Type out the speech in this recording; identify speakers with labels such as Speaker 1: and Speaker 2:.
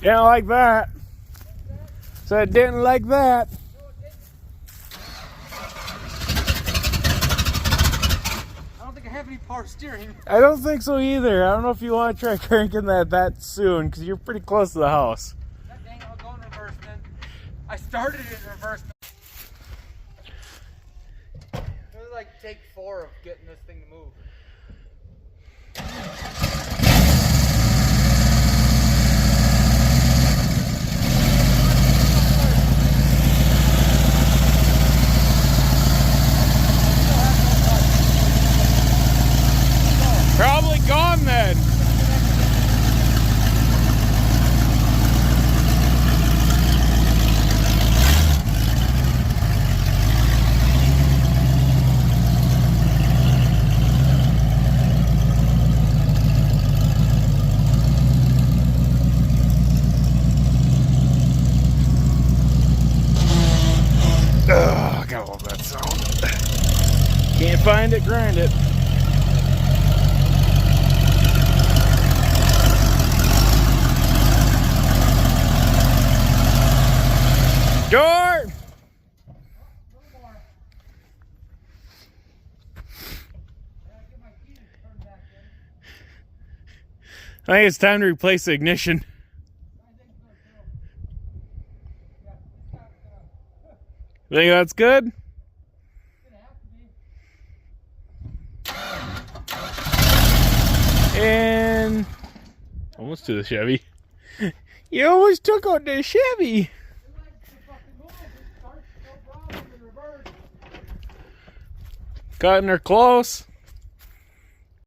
Speaker 1: Didn't like that. So I didn't like that.
Speaker 2: I don't think I have any power steering.
Speaker 1: I don't think so either. I don't know if you want to try cranking that soon, because you're pretty close to the house.
Speaker 2: God dang it, I'll go in reverse then. I started it in reverse. It was like take 4 of getting this thing to move.
Speaker 1: Probably gone then. Ugh, I gotta love that sound. Can't find it, grind it. George! I think it's time to replace the ignition. Think that's good? And almost to the Chevy. You almost took on the Chevy. Cutting her close.